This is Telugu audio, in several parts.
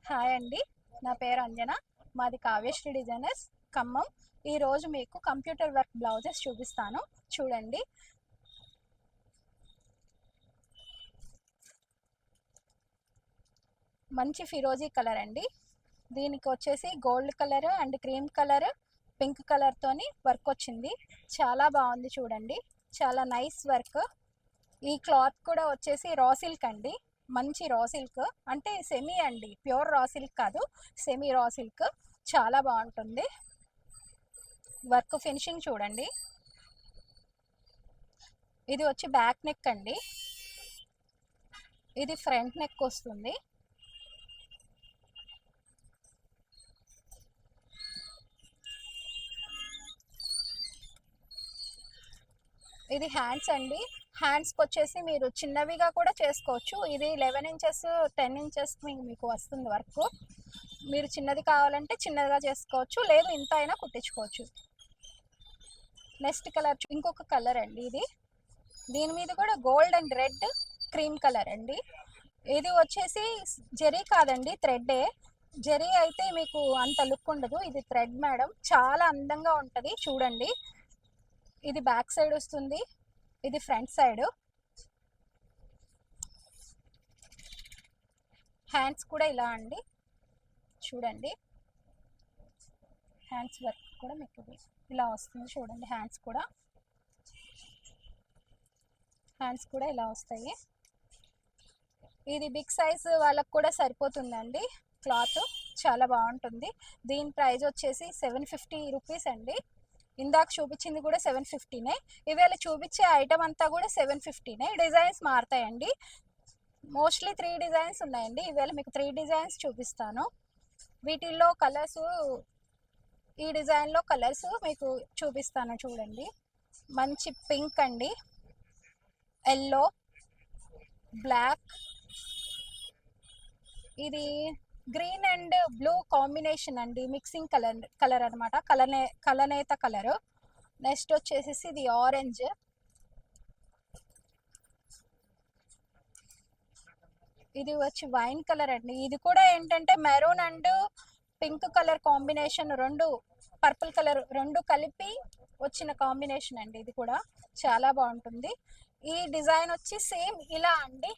హాయ్ అండి, నా పేరు అంజన. మాది కావ్యశ్రీ డిజైనర్స్, ఖమ్మం. ఈరోజు మీకు కంప్యూటర్ వర్క్ బ్లౌజెస్ చూపిస్తాను, చూడండి. మంచి ఫిరోజీ కలర్ అండి. దీనికి వచ్చేసి gold colour and cream colour, pink కలర్తోని వర్క్ వచ్చింది. చాలా బాగుంది చూడండి, చాలా నైస్ వర్క్. ఈ క్లాత్ కూడా వచ్చేసి రా సిల్క్ అండి, మంచి రా సిల్క్. అంటే సెమీ అండి, ప్యూర్ రా సిల్క్ కాదు, సెమీ రా సిల్క్. చాలా బాగుంటుంది. వర్క్ ఫినిషింగ్ చూడండి. ఇది వచ్చి బ్యాక్ నెక్ అండి, ఇది ఫ్రంట్ నెక్ వస్తుంది. ఇది హ్యాండ్స్ అండి. హ్యాండ్స్కి వచ్చేసి మీరు చిన్నవిగా కూడా చేసుకోవచ్చు. ఇది 11 ఇంచెస్ 10 ఇంచెస్ మీకు వస్తుంది వర్క్. మీరు చిన్నది కావాలంటే చిన్నదిగా చేసుకోవచ్చు, లేదు ఇంత అయినా కుట్టించుకోవచ్చు. నెక్స్ట్ కలర్ ఇంకొక కలర్ అండి. ఇది దీని మీద కూడా gold and red cream colour అండి. ఇది వచ్చేసి జెరీ కాదండి, థ్రెడ్డే. జెరీ అయితే మీకు అంత లుక్ ఉండదు, ఇది థ్రెడ్ మేడం. చాలా అందంగా ఉంటుంది చూడండి. ఇది బ్యాక్ సైడ్ వస్తుంది, ఇది ఫ్రంట్ సైడ్. హ్యాండ్స్ కూడా ఇలా అండి, చూడండి. హ్యాండ్స్ వర్క్ కూడా మీకు ఇలా వస్తుంది చూడండి. హ్యాండ్స్ కూడా ఇలా వస్తాయి. ఇది బిగ్ సైజ్ వాళ్ళకు కూడా సరిపోతుందండి. క్లాత్ చాలా బాగుంటుంది. దీని ప్రైస్ వచ్చేసి 750 రూపీస్ అండి. ఇందాక చూపించింది కూడా 750నే. ఇవాళ చూపించే ఐటమ్ అంతా కూడా 750నే. డిజైన్స్ మారుతాయండి. మోస్ట్లీ 3 డిజైన్స్ ఉన్నాయండి. ఇవాళ మీకు 3 డిజైన్స్ చూపిస్తాను. వీటిల్లో కలర్స్, ఈ డిజైన్లో కలర్స్ మీకు చూపిస్తాను చూడండి. మంచి పింక్ అండి, ఎల్లో, బ్లాక్, ఇది గ్రీన్ అండ్ బ్లూ కాంబినేషన్ అండి, మిక్సింగ్ కలర్ అనమాట. కలనేత కలర్. నెక్స్ట్ వచ్చేసి ఇది ఆరెంజ్, ఇది వచ్చి వైన్ కలర్ అండి. ఇది కూడా ఏంటంటే maroon and pink colour combination, రెండు పర్పుల్ కలర్ రెండు కలిపి వచ్చిన కాంబినేషన్ అండి. ఇది కూడా చాలా బాగుంటుంది. ఈ డిజైన్ వచ్చి సేమ్ ఇలా అండి.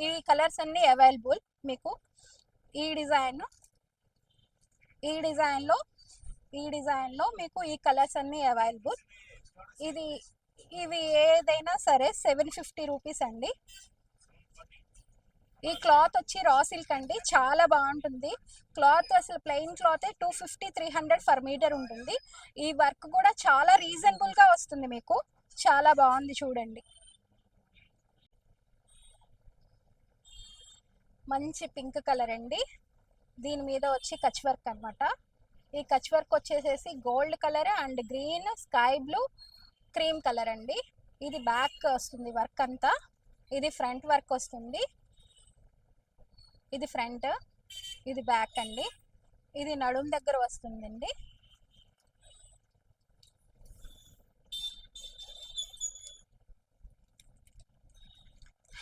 ఈ కలర్స్ అన్నీ అవైలబుల్ మీకు. ఈ డిజైన్లో మీకు ఈ కలర్స్ అన్నీ అవైలబుల్. ఇవి ఏదైనా సరే 750 రూపీస్ అండి. ఈ క్లాత్ వచ్చి రా సిల్క్ అండి, చాలా బాగుంటుంది క్లాత్. అసలు ప్లెయిన్ క్లాతే 250-300 ఫర్ మీటర్ ఉంటుంది. ఈ వర్క్ కూడా చాలా రీజనబుల్గా వస్తుంది మీకు. చాలా బాగుంది చూడండి. మంచి పింక్ కలర్ అండి. దీని మీద వచ్చి కచ్ వర్క్ అనమాట. ఈ కచ్ వర్క్ వచ్చేసేసి gold colour and green, sky blue, cream colour అండి. ఇది బ్యాక్ వస్తుంది వర్క్ అంతా. ఇది ఫ్రంట్ వర్క్ వస్తుంది. ఇది ఫ్రంట్, ఇది బ్యాక్ అండి. ఇది నడుం దగ్గర వస్తుందండి.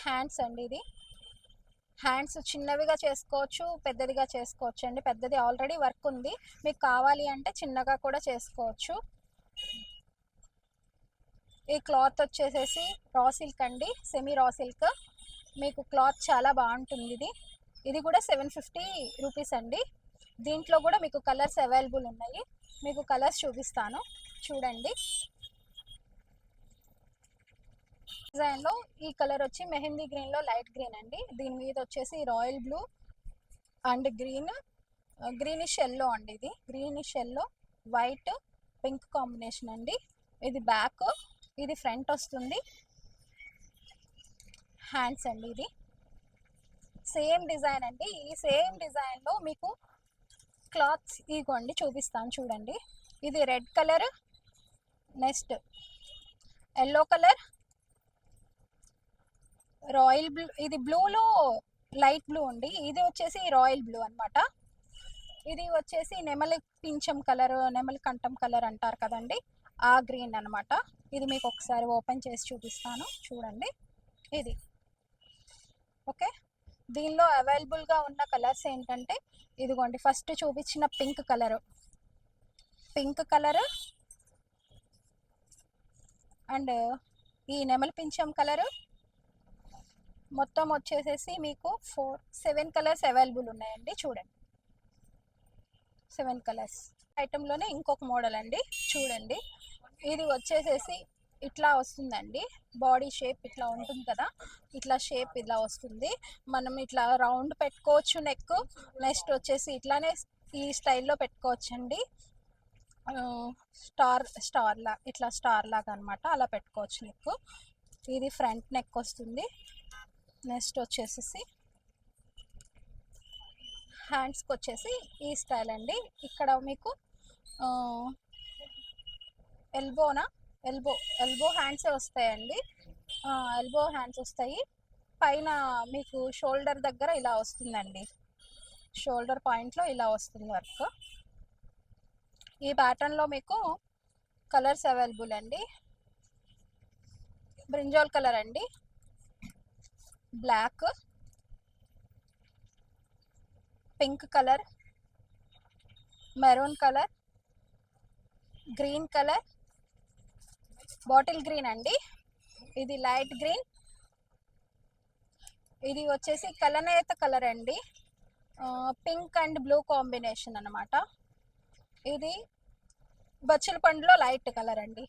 హ్యాండ్స్ అండి. ఇది హ్యాండ్స్ చిన్నవిగా చేసుకోవచ్చు, పెద్దదిగా చేసుకోవచ్చు అండి. పెద్దది ఆల్రెడీ వర్క్ ఉంది, మీకు కావాలి అంటే చిన్నగా కూడా చేసుకోవచ్చు. ఈ క్లాత్ వచ్చేసేసి రా సిల్క్ అండి, సెమీ రా సిల్క్. మీకు క్లాత్ చాలా బాగుంటుంది. ఇది కూడా 750 రూపీస్ అండి. దీంట్లో కూడా మీకు కలర్స్ అవైలబుల్ ఉన్నాయి. మీకు కలర్స్ చూపిస్తాను చూడండి. డిజైన్లో ఈ కలర్ వచ్చి మెహందీ గ్రీన్లో లైట్ గ్రీన్ అండి. దీని మీద వచ్చేసి royal blue and greenish yellow అండి. ఇది greenish yellow, white, pink combination అండి. ఇది బ్యాక్, ఇది ఫ్రంట్ వస్తుంది. హ్యాండ్స్ అండి. ఇది సేమ్ డిజైన్ అండి. ఈ సేమ్ డిజైన్లో మీకు క్లాత్స్ ఇగోండి చూపిస్తాను చూడండి. ఇది red colour, next yellow colour, royal blue, ఇది బ్లూలో లైట్ బ్లూ అండి. ఇది వచ్చేసి రాయల్ బ్లూ అనమాట. ఇది వచ్చేసి నెమలి పింఛం కలర్, నెమలి కంఠం కలర్ అంటారు కదండి, ఆ గ్రీన్ అనమాట. ఇది మీకు ఒకసారి ఓపెన్ చేసి చూపిస్తాను చూడండి. ఇది ఓకే. దీనిలో అవైలబుల్గా ఉన్న కలర్స్ ఏంటంటే ఇదిగోండి, ఫస్ట్ చూపించిన పింక్ కలర్ అండ్ ఈ నెమలి పింఛం కలరు, మొత్తం వచ్చేసేసి మీకు 7 కలర్స్ అవైలబుల్ ఉన్నాయండి. చూడండి 7 కలర్స్. ఐటెంలోనే ఇంకొక మోడల్ అండి, చూడండి. ఇది వచ్చేసేసి ఇట్లా వస్తుందండి, బాడీ షేప్ ఇట్లా ఉంటుంది కదా, ఇట్లా షేప్ ఇలా వస్తుంది. మనం ఇట్లా రౌండ్ పెట్టుకోవచ్చు నెక్, నెక్స్ట్ వచ్చేసి ఇట్లానే ఈ స్టైల్లో పెట్టుకోవచ్చండి. స్టార్ లాగా అనమాట, అలా పెట్టుకోవచ్చు నెక్. ఇది ఫ్రంట్ నెక్ వస్తుంది. నెక్స్ట్ వచ్చేసి హ్యాండ్స్కి వచ్చేసి ఈ స్టైల్ అండి. ఇక్కడ మీకు ఎల్బో హ్యాండ్సే వస్తాయండి. ఎల్బో హ్యాండ్స్ వస్తాయి. పైన మీకు షోల్డర్ దగ్గర ఇలా వస్తుందండి, షోల్డర్ పాయింట్లో ఇలా వస్తుంది వర్క్. ఈ ప్యాటర్న్లో మీకు కలర్స్ అవైలబుల్ అండి. బ్రింజాల్ కలర్ అండి, black, pink colour, maroon colour, green colour, bottle green అండి, ఇది లైట్ గ్రీన్, ఇది వచ్చేసి కలనేత కలర్ అండి, పింక్ అండ్ బ్లూ కాంబినేషన్ అనమాట. ఇది బచ్చల పండులో లైట్ కలర్ అండి.